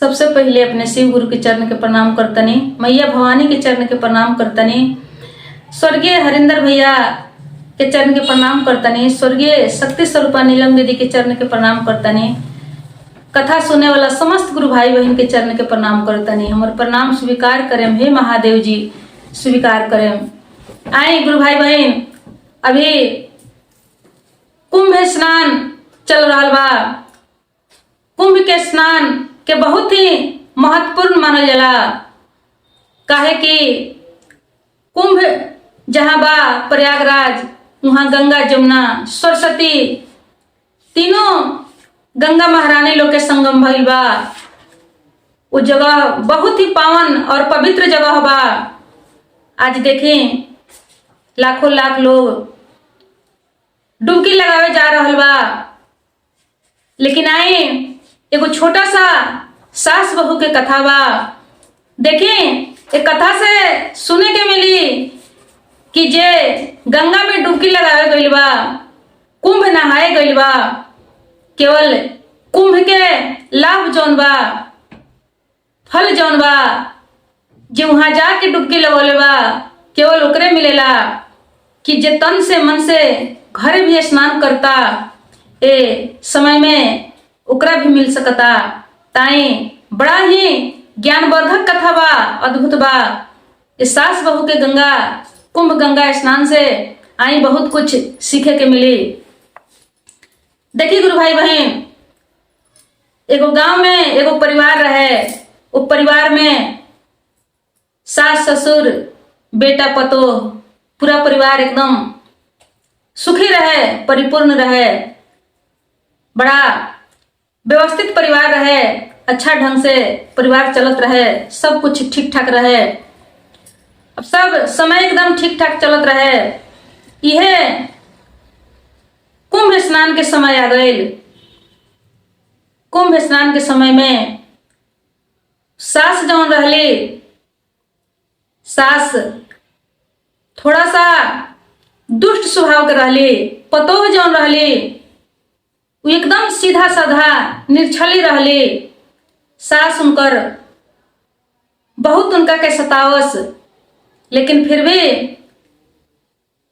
सबसे पहले अपने शिव गुरु के चरण के प्रणाम करतनी, मैया भवानी के चरण के प्रणाम करतनी, स्वर्गीय हरिंदर भैया के चरण के प्रणाम करतनी, स्वर्गीय शक्ति स्वरूपा नीलम दीदी के चरण के प्रणाम करतनी, कथा सुनने वाला समस्त गुरु भाई बहन के चरण के प्रणाम करतनी। हमारे प्रणाम स्वीकार करें, हे महादेव जी स्वीकार करें। आए गुरु भाई बहन, अभी कुंभ स्नान चल रहा बा। कुंभ के स्नान के बहुत ही महत्वपूर्ण मानल जाला, काहे कि कुंभ जहाँ बा प्रयागराज, वहाँ गंगा जमुना सरस्वती तीनों गंगा महारानी लोग के संगम भइल बा। वो जगह बहुत ही पावन और पवित्र जगह बा। आज देखें लाखों लाख लोग डुबकी लगावे जा रहल बा, लेकिन आए एगो छोटा सा सास बहू के कथा बा। देखें एक कथा से सुने के मिली कि जे गंगा में डुबकी लगावे गइल बा, कुंभ नहाए गइल बा, केवल कुंभ के लाभ जौन बा, फल जौन बा, जे वहां जाके डुबकी लगौले बा केवल ओकरे मिलेला कि जे तन से मन से घर भी स्नान करता ए समय में ओकरा भी मिल सकता। ताई बड़ा ही ज्ञानवर्धक कथा बा, अद्भुत बा। इस सास बहू के गंगा कुंभ गंगा स्नान से आई बहुत कुछ सीखे के मिली। देखिए गुरु भाई बहन, एगो गांव में एगो परिवार रहे। वो परिवार में सास ससुर बेटा पतोह पूरा परिवार एकदम सुखी रहे, परिपूर्ण रहे, बड़ा व्यवस्थित परिवार रहे, अच्छा ढंग से परिवार चलत रहे, सब कुछ ठीक ठाक रहे। अब सब समय एकदम ठीक ठाक चलत रहे। यह कुंभ स्नान के समय आ गई। कुंभ स्नान के समय में सास जौन रहली, सास थोड़ा सा दुष्ट स्वभाव के रहली। पतोह जौन रहली वो एकदम सीधा साधा निर्छली रहली। सास उनकर बहुत उनका के सतावस, लेकिन फिर भी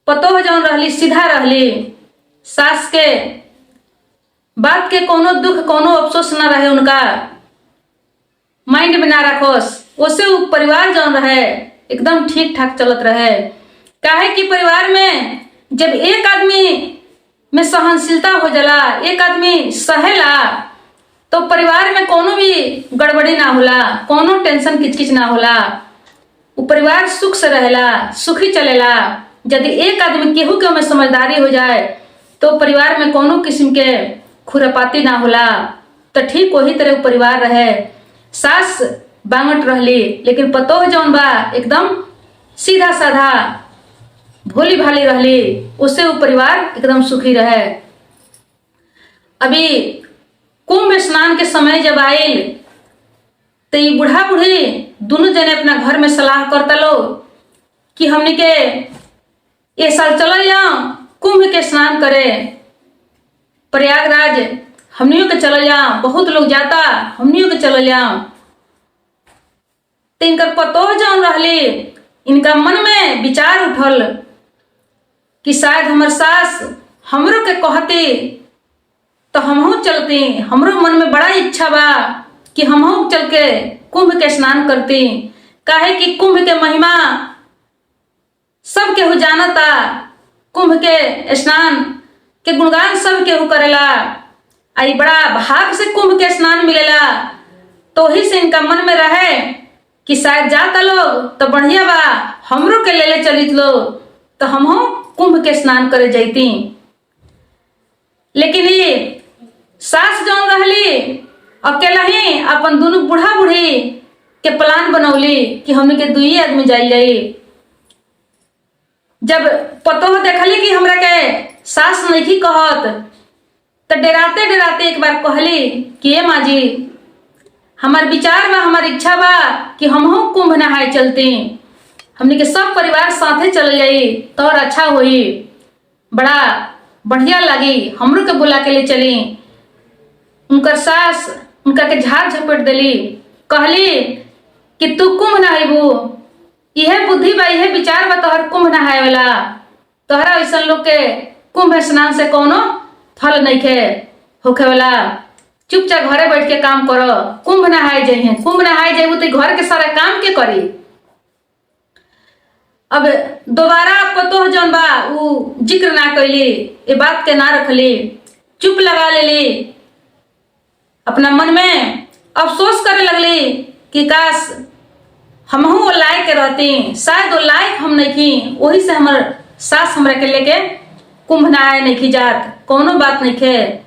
पतोह जौन रहली सीधा रहली। सास के बात के कोनो दुख कोनो अफसोस ना रहे, उनका माइंड में ना रखोस। उससे वो परिवार जौन रहे एकदम ठीक ठाक चलत रहे। काहे कि परिवार में जब एक आदमी में सहनशीलता हो जाला, एक आदमी सहेला, तो परिवार में कोनो भी गड़बड़ी ना होला, कोनो टेंशन किचकिच ना होला। वो परिवार सुख से रहेला, सुखी चलेला। यदि एक आदमी केहू के में समझदारी हो जाए तो परिवार में कोनो किस्म के खुरापाती ना होला। तो ठीक वही तरह परिवार रहे। सास बांगट रहली, लेकिन पतोह जौन बा एकदम सीधा साधा भोली भाली रहली। उससे वो परिवार एकदम सुखी रहे। अभी कुंभ स्नान के समय जब आयल तो ये बूढ़ा बूढ़ी दोनों जने अपना घर में सलाह करता लो कि हमने के ये साल चल जाओ कुंभ के स्नान करे प्रयागराज, हमनियों के चल जाओ, बहुत लोग जाता, हमनियों के चल जाओ। तो इनकर पतोह जौन रहली, इनका मन में विचार उठल कि शायद हमर सास हमरो के कहती तो हमहू चलती। हमरो मन में बड़ा इच्छा बा कि हमहू चल के कुंभ के स्नान करती। काहे कि कुंभ के महिमा सब केहू जानता, कुंभ के स्नान के गुणगान सब केहू करेला। आई बड़ा भाग से कुंभ के स्नान मिलेला। तो ही से इनका मन में रहे कि शायद जाता लोग तो बढ़िया बा, हमरो के ले चलित लो तो हमहू कुंभ के स्नान करे जैती। लेकिन ये सास जौन रहली अकेला ही अपन दोनों बूढ़ा बूढ़ी के प्लान बनौली कि हमने के दुई आदमी जाई। जब पतोह देखली कि हमरा के सास नहीं कहत तो डराते डराते एक बार कहली कि ए माँ जी, हमार विचार बा, हमार इच्छा बा कि हमहू कुंभ नहाए चलती। हमने के सब परिवार साथे चल जाई तो और अच्छा होई, बड़ा बढ़िया लगी, हमरो के बुला के ले चली। उनकर सास उनका के झाड़ झपेट दिली, कहली कि तू कुंभ नहाइबू, यह बुद्धि बा, यह विचार बा तोहर कुंभ नहाए वाला, तोहरा ऐसा लोग के कुंभ स्नान से कोनो फल नहीं खे होखे वाला, चुपचाप घरे बैठ के काम करो, कुंभ नहाए जाइए, कुंभ नहाए जाइबू तो घर के सारा काम के करी। अब दोबारा पतोह जौन बा उ जिक्र ना कैली, ये बात के ना रखली, चुप लगा लेली, अपना मन में अफसोस करे लगली कि काश हमहू वो लायक के रहती, शायद वो लायक हम नहीं थी, वही से हमर सास हमरा के लेके कुंभ नहाए नहीं की जात, कोनो बात नहीं खे,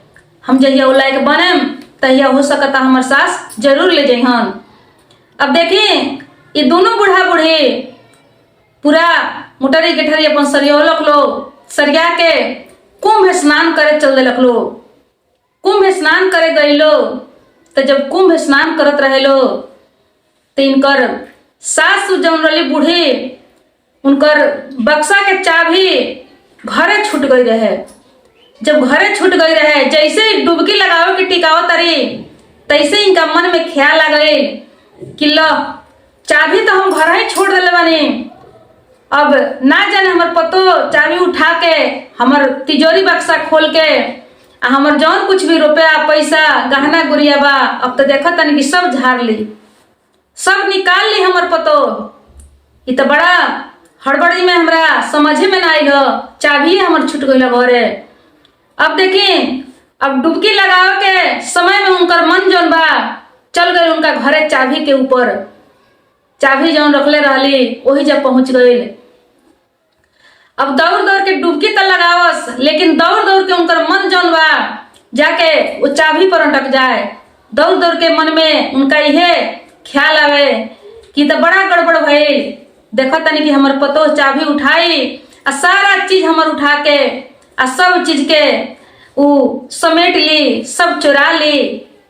हम जहिया वो लायक बने तहिया हो सकता हमर सास जरूर ले जइहन। अब देखी ये दोनों बूढ़ा बूढ़ी पूरा मोटरी गेठरी अपन सरियोलक लो, सरिया के कुंभ स्नान करे चल देलक लो। कुंभ स्नान करे गई लो तो जब कुंभ स्नान करत रहे लो तो इनकर सास जौन रही बूढ़ी, उनकर बक्सा के चाबी घरे छूट गई रहे। जब घरे छूट गई रहे, जैसे डुबकी लगाओ कि टिकाओ तरी, तैसे इनका मन में ख्याल आ गई कि लो चाबी तो हम घर ही छोड़ दिले बानी, अब ना जाने हमर पतो चाबी उठा के हमर तिजोरी बक्सा खोल के हमर जौन कुछ भी रुपया पैसा गहना गुड़िया बा अब तो देखा तनी कि सब झाड़ ली, सब निकाल ली हमर पतो। ये तो बड़ा हड़बड़ी में हमरा समझे में ना आइल, चाबी हमर छूट गई घरे। अब देखी अब डुबकी लगाओ के समय में उनकर मन जौन बा चल गई उनका घरे चाबी के ऊपर, चाबी जौन रखले रहली वही जब पहुंच गई। अब दौड़ दौड़ के डुबकी तो लगावस, लेकिन दौड़ दौड़ के उनकर मन जौन बा जाके वो चाबी पर अटक जाए। दौड़ दौड़ के मन में उनका यह ख्याल आवे कि तो बड़ा गड़बड़ भइल, देखो तनी कि हमर पतो चाबी उठाई आ सारा चीज हमर उठा के आ सब चीज के उ समेट ली, सब चुरा ली।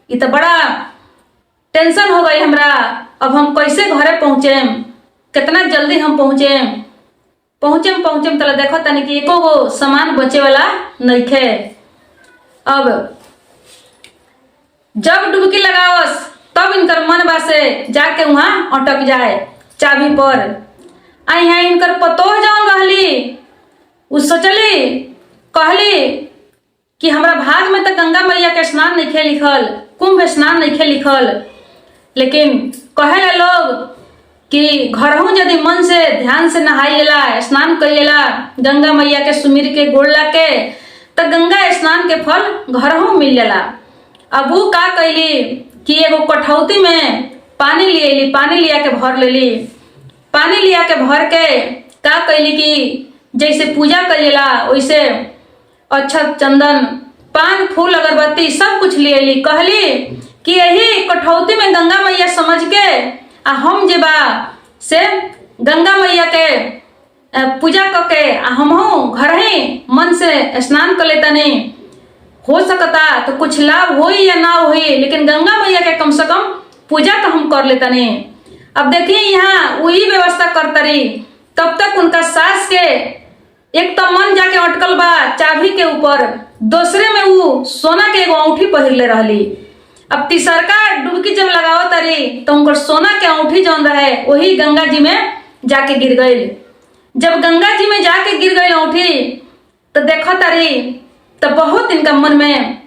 ये तो बड़ा टेंशन हो गई हमरा, अब हम कैसे घरे पहुंचे, कितना जल्दी हम पहुंचे तला देखो तनी कि एको गो सामान बचे वाला नहीं थे। अब जब डुबकी लगावस तब इनकर मन बा से जाके वहां अटक जाए चाबी पर। आई यहाँ इनकर पतोह जौन रहली उ सोचली, कहली कि हमरा भाग में तो गंगा मैया के स्नान नहीं खे लिखल, कुंभ स्नान नहीं खे लिखल, लेकिन कहेला लोग कि घरहू यदि मन से ध्यान से नहाइला, स्नान कइला, गंगा मैया के सुमिर के गोड़ला के तो गंगा स्नान के फल घरहू मिल जाला। अब वो का कैली कि एगो कठौती में पानी लियली, पानी लिया के भर लेली, पानी लिया के भर के का कैली कि जैसे पूजा कइला वैसे अक्षत चंदन पान फूल अगरबत्ती सब कुछ लियली, कहली कि यही कठौती में गंगा मैया समझ के आ हम जे बा से गंगा मैया के पूजा करके हमहू घर ही मन से स्नान कर लेता, नहीं हो सकता तो कुछ लाभ हो या ना हो, लेकिन गंगा मैया के कम से कम पूजा तो हम कर लेता नहीं। अब देखिए यहाँ वही व्यवस्था करता रही, तब तक उनका सास के एक तो मन जाके अटकल बा चाबी के ऊपर, दूसरे में वो सोना के एगो औंठी पहिरले रहली। अब तीसरका डुबकी जब लगाओ तारी तो उनकर सोना के औंठी जौन रहे वही गंगा जी में जाके गिर गई। जब गंगा जी में जाके गिर गई औंठी तो देखो तारी तो बहुत इनका मन में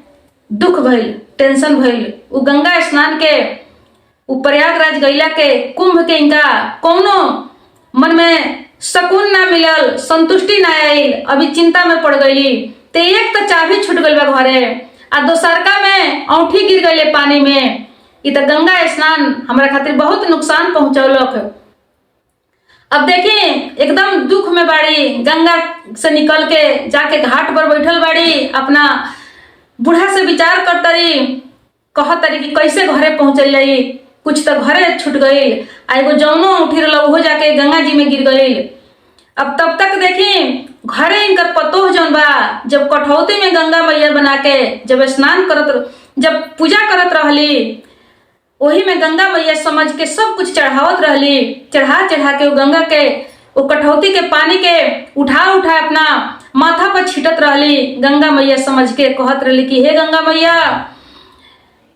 दुख भइल, टेंशन भइल। वो गंगा स्नान के वो प्रयागराज गैला के कुंभ के इनका कौनो मन में सुकून ना मिलल, संतुष्टि ना आयल, अभी चिंता में पड़ गई। तो एक तो चाबी छूट गई बा घरे आ दोसरका में औंठी गिर गई पानी में। ये तो गंगा स्नान हमारा खातिर बहुत नुकसान पहुंचौलक। अब देखिए एकदम दुख में बाड़ी, गंगा से निकल के जाके घाट पर बैठल बाड़ी, अपना बूढ़ा से विचार करता रही, कहत रही कि कैसे घरे पहुंचल जाई, कुछ तो घरे छूट गई, एगो जौनो औंठी रहा वो जाके गंगा जी में गिर गई। अब तब तक देखी घरे इनकर पतोह जौन बा जब कठौती में गंगा मैया बना के जब स्नान करत, जब पूजा करत रहली, वही में गंगा मैया समझ के सब कुछ चढ़ावत रहली, चढ़ा के वो गंगा के वो कठौती के पानी के उठा अपना माथा पर छिटत रहली। गंगा मैया समझ के कहत रहली कि हे गंगा मैया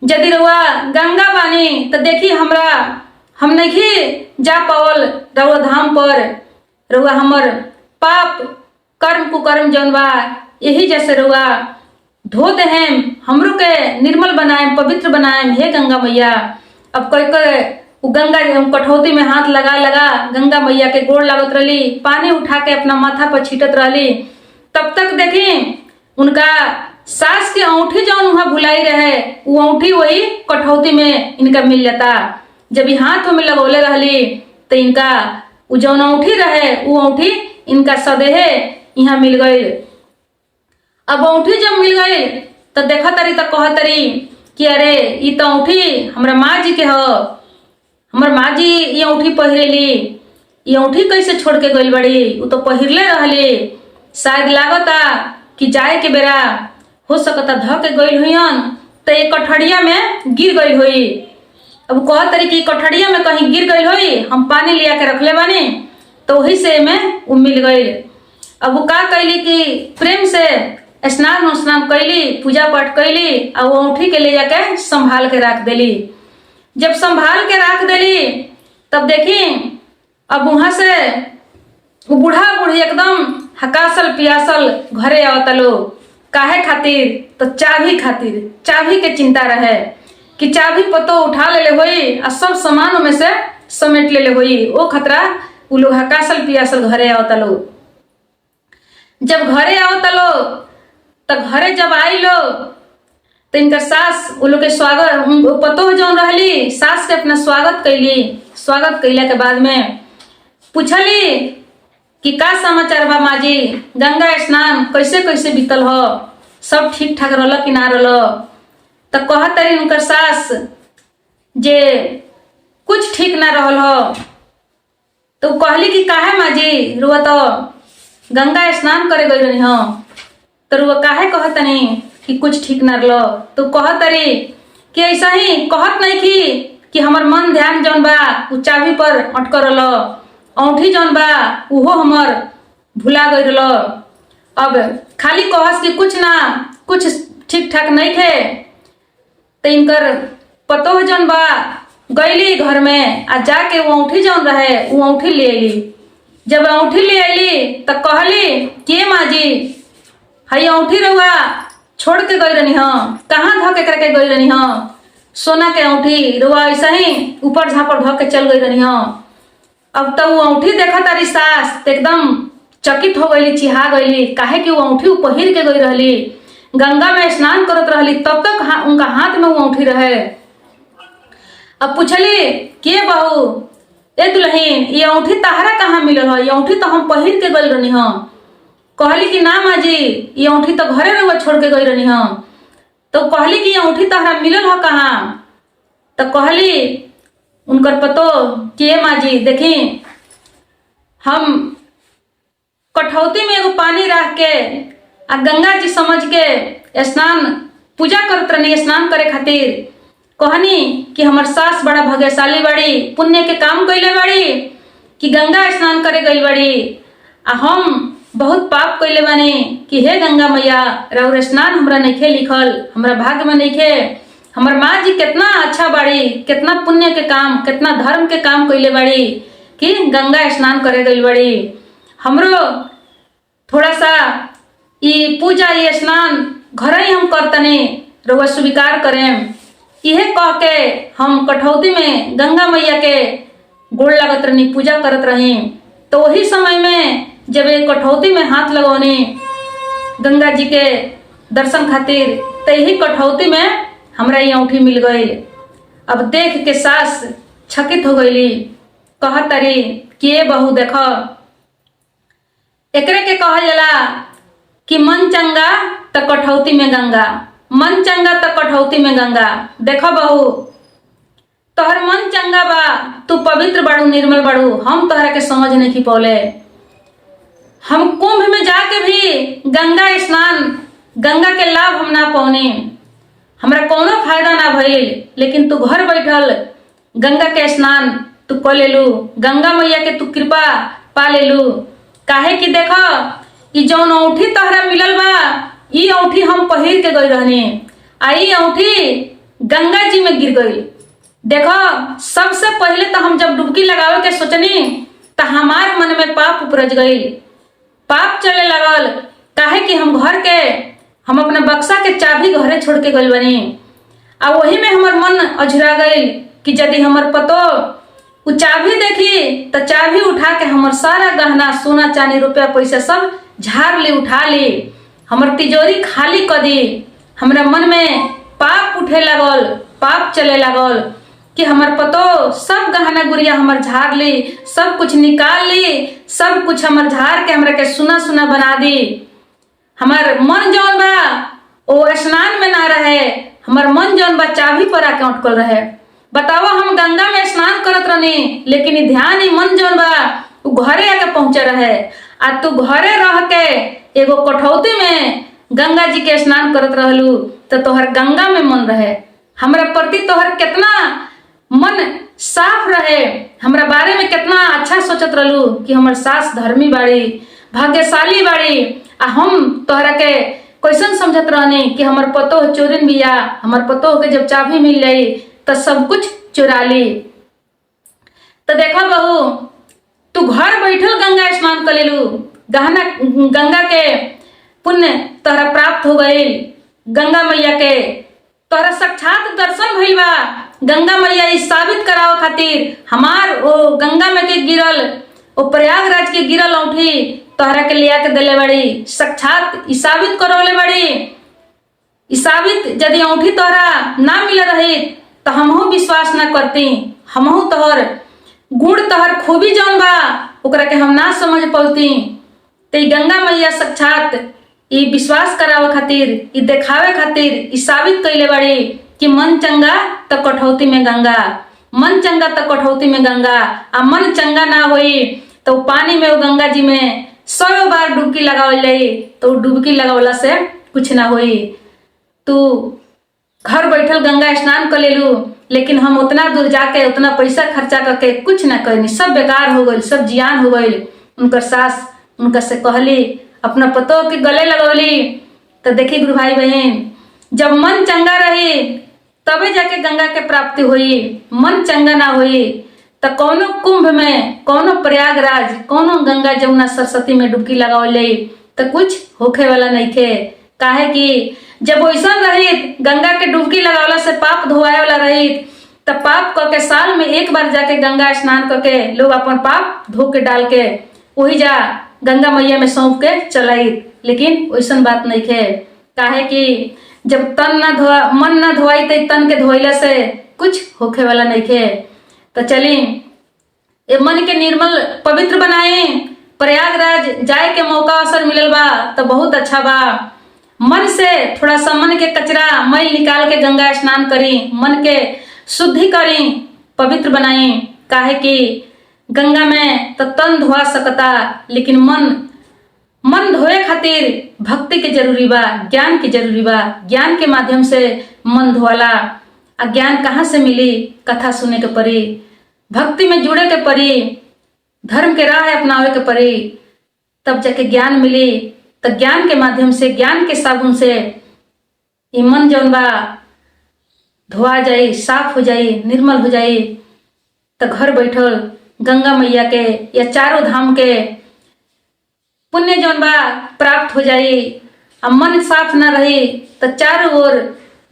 यदि रउआ गंगा बानी तो देखी हम नहीं जा पावल रउआ धाम पर। रउआ हमर पाप कर्म कुकर्म जौन बा यही जैसे रउआ धो देहेम, हमरो के निर्मल बनाएम, पवित्र बनाएम। हे गंगा मैया, अब कोई वो गंगा कठौती में हाथ लगा गंगा मैया के गोड़ लागत रही, पानी उठा के अपना माथा पर छीटत रही। तब तक देखी उनका सास के औंठी जौन वहां भुलाई रहे, वो औंठी वही कठौती में इनका मिल जाता। जब हाथ में लगौले रहली तो इनका वो जौन औंठी रहे वो औंठी इनका सदेहे यहाँ मिल गई। अब औंठी जब मिल गई तो देखा तरी तो कह तरी कि अरे ये तो औंठी हमरा माँ जी के ह, हमर माँ जी ये औंठी पहिरेली, ये औंठी कैसे छोड़ के गई बड़ी, वो तो पहिरले रहली। शायद लागता कि जाए के बेरा हो सकता ध के गई हुईन तो एक कठड़िया में गिर गई हुई। अब कह तरी कि कठड़िया में कहीं गिर गई हुई, हम पानी लिया के रखले बानी तो वही से में वो मिल गई। अब वो का कैली कि प्रेम से स्नान उस्नान कैली, पूजा पाठ कैली और वो औंठी के ले जाके संभाल के रख देली। जब संभाल के रख देली तब देखी अब वहां से वो बूढ़ा बूढ़ी एकदम हकासल पियासल घरे आवता लोग। काहे खातिर तो चाबी खातिर, चाबी के चिंता रहे कि चाबी पतो उठा ले होई और सब सामानों में से समेट ले होई। वो खतरा वो लोग हकासल पियासल घरे आवता लोग। जब घरे आवता लोग तो घरे जब आई लोग तो इनका सास वो लोग के स्वागत पतो जौन रहली, सास के अपना स्वागत कैली। स्वागत कैला के बाद में पूछली कि का समाचार बा माँ जी, गंगा स्नान कैसे कैसे बीतल हो, सब ठीक ठाक रहल कि ना रहल। तो कहत रही उनकर सास जे कुछ ठीक ना रहल हो। तो कहली कि काहे माँ जी, रुआ तो गंगा स्नान करे गई रही हो, तो रुआ काहे कहत नहीं कि कुछ ठीक ना रहलो। तो कहत रही कि ऐसा ही कहत नहीं कि हमर मन ध्यान जौन बा उ चाबी पर अटक रहलो, औंठी जौन बा उहो हमर भुला गई रहलो। अब खाली कहस कि कुछ ठीक ठाक नहीं थे। तो इनकर पतो जौन बा गईली घर में आ जाके वो औंठी जौन रहे वो औंठी ले अली। जब औंठी ले अली तो कहली के माँ जी, हई औंठी रहुआ छोड़ के गई रही हो, कहाँ धके करके गई रही हो, सोना के औंठी रहुआ ऐसा ही ऊपर झापर धके चल गई रही हो। अब तो वो औंठी देखा तारी सास तो एकदम चकित हो गई, चिहा गई। काहे कि वो औंठी पहिर के गई रहली, गंगा में स्नान करत रहली, तब तक उनका हाथ में वो औंठी रहे। अब पूछली के बहू, ए दुल्हन, ये औंठी तहरा कहाँ मिलल हो, ये औंठी तो हम पहिर के गई रही हो। कहली कि ना माँ जी, ये औंठी तो घरे रहुआ छोड़ के गई रही हो। तो कहली कि ये औंठी तहरा मिलल हो कहाँ। तो कहली उनकर पतो कि माँ जी देखी, हम कठौती में एगो पानी रख के आ गंगा जी समझ के स्नान पूजा करत रही, स्नान करे खातिर कहनी कि हमर सास बड़ा भाग्यशाली बड़ी, पुण्य के काम कैले बड़ी कि गंगा स्नान करे गई बड़ी, आ हम बहुत पाप कैले बानी कि हे गंगा मैया राउर स्नान हमरा नइखे लिखल, हमरा भाग्य में नइखे। हमर माँ जी कितना अच्छा बाड़ी, कितना पुण्य के काम, कितना धर्म के काम कैले बाड़ी कि गंगा स्नान करे गई बड़ी। हमरो थोड़ा सा ये पूजा ये स्नान घर ही हम करतनी, रउआ स्वीकार करें। इहे कह के हम कठौती में गंगा मैया के गोड़ लागत रही, पूजा करत रही। तो वही समय में जब एक कठौती में हाथ लगौनी गंगा जी के दर्शन खातिर, तो यही कठौती में हमरा ये औंठी मिल गई। अब देख के सास छकित हो गईली, कहत तारी कि बहू देखो, एकरे के कहल जाला कि मन चंगा तो कठौती में गंगा, मन चंगा तो कठौती में गंगा। देखो बहू, तोहर मन चंगा बा, तू पवित्र बाड़ू, निर्मल बाड़ू, हम तोहरा के समझ नहीं पौले। हम कुंभ में जाके भी गंगा स्नान, गंगा के लाभ हम ना पौनी, हमरा कोनो फायदा ना भइल। लेकिन तू घर बैठल गंगा के स्नान तू कर लेलू, गंगा मैया के तू कृपा पा लेलू। काहे कि देखो ई जौन औंठी तोहरा मिलल बा, ई औंठी हम पहिर के गई रहनी, आ ई औंठी गंगा जी में गिर गई। देखो, सबसे पहले तो हम जब डुबकी लगावे के सोचनी तो हमार मन में पाप उपरज गई, पाप चले लगल। काहे कि हम अपने बक्सा के चाबी घरे छोड़ के गइल बनी, आ वही में हमार मन अझुरा गई कि यदि हमार पतो उ चाबी देखी तो चाबी उठा के हमार सारा गहना सोना चांदी रुपया पैसा सब झाड़ ली, उठा ली, हमार तिजोरी खाली कर दी। हमरा मन में पाप उठे लगल, पाप चले लगल कि हमार पतो सब गहना गुड़िया हमार झाड़ ली, सब कुछ निकाल ली, सब कुछ हमार झाड़ के हमरा के सुना सुना बना दी। हमार मन जौन बा ओ स्नान में ना रहे, हमार मन जौन बा चाबी पर आके अटकल रहे। बताओ, हम गंगा में स्नान करत रहनी, लेकिन ध्यान ही मन जौन बा उ घरे आके पहुंचे रहे। आ तू घरे रह के एगो कठौती में गंगा जी के स्नान करत रहलू तो तोहर गंगा में मन रहे। हमरा प्रति तोहर कितना मन साफ रहे, हमरा बारे में कितना अच्छा सोचत रहलू कि हमर सास धर्मी बाड़ी, भाग्यशाली बाड़ी। आ हम तोहरा के कैसन समझत रहनी कि हमर पतो चोरिन बिया, हमर पतो के जब चाबी मिल जाई तो सब कुछ चुरा ली। तो देखो बहू, तू घर बैठल गंगा स्नान कर लेलू, गंगा के पुण्य तोहरा प्राप्त हो गई। गंगा मैया के तोहरा साक्षात दर्शन भइल बा। गंगा मैया इस साबित करावे खातिर हमार ओ गंगा में के गिरल, ओ प्रयागराज के गिरल औंठी तोहरा के लिया के दिले बड़ी, साक्षात ई साबित करौले बड़ी। ई साबित यदि औंठी तोहरा ना मिल रही तो हमहू विश्वास ना करती, हमहू तोहर गुण तोहर खूबी जौन बा ओकरा के हम ना समझ पौती। तो गंगा मैया साक्षात ई विश्वास करावे खातिर, ई देखावे खातिर ई साबित कइले बड़ी कि मन चंगा तो कठौती में गंगा, मन चंगा तो कठौती में गंगा। आ मन चंगा ना होई तो पानी में वो गंगा जी में 100 बार डुबकी लगावल जाई तो डुबकी लगावला से कुछ ना होई। तू घर बैठल गंगा स्नान कर लेलू, लेकिन हम उतना दूर जाके उतना पैसा खर्चा करके कुछ ना करनी, सब बेकार हो गई, सब जियान हो गई। उनकर सास उनका से कहली, अपना पतो के गले लगौली। तो देखी गुरु भाई बहन, जब मन चंगा रही तबे जाके गंगा के प्राप्ति हुई। मन चंगा ना हुई तो कौनो कुंभ में, कौनो प्रयागराज, कौनो गंगा जमुना सरस्वती में डुबकी लगावल जाई तो कुछ होखे वाला नहीं थे। काहे कि जब वैसा रही गंगा के डुबकी लगावला से पाप धोआए वाला रही तो पाप करके साल में एक बार जाके गंगा स्नान करके लोग अपन पाप धो के डाल के वही जा गंगा मैया में सौंप के चलाई। लेकिन वैसा बात नहीं थे। काहे कि जब तन ना धोआ, मन ना धोआई तो तन के धोइला से कुछ होखे वाला नहीं थे। तो चली ये मन के निर्मल पवित्र बनाए, प्रयागराज जाए के मौका अवसर मिलल बा तो बहुत अच्छा बा। मन से थोड़ा सा मन के कचरा मैल निकाल के गंगा स्नान करी, मन के शुद्धि करी, पवित्र बनाई। काहे कि गंगा में तो तन धोआ सकता, लेकिन मन धोए खातिर भक्ति के जरूरी बा, ज्ञान के जरूरी बा। ज्ञान के माध्यम से मन धोवाला। आ ज्ञान कहाँ से मिली? कथा सुने के परी, भक्ति में जुड़े के परी, धर्म के राह अपनावे के परी, तब जाके ज्ञान मिली। तो ज्ञान के माध्यम से, ज्ञान के साबुन से ये मन जौन बा धोआ जाई, साफ हो जाई, निर्मल हो जाई। तो घर बैठल गंगा मैया के या चारों धाम के पुण्य जौन बा प्राप्त हो जाई। अब मन साफ ना रही तो चारों ओर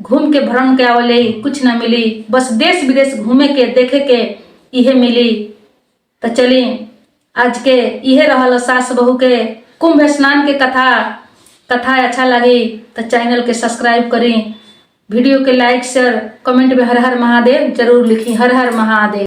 घूम के भ्रम के आवले कुछ ना मिली, बस देश विदेश घूमे के देखे के इहे मिली। तो चली आज के इहे रहल सास बहू के कुंभ स्नान के कथा अच्छा लगी तो चैनल के सब्सक्राइब करी, वीडियो के लाइक शेयर कमेंट में हर हर महादेव जरूर लिखी। हर हर महादेव।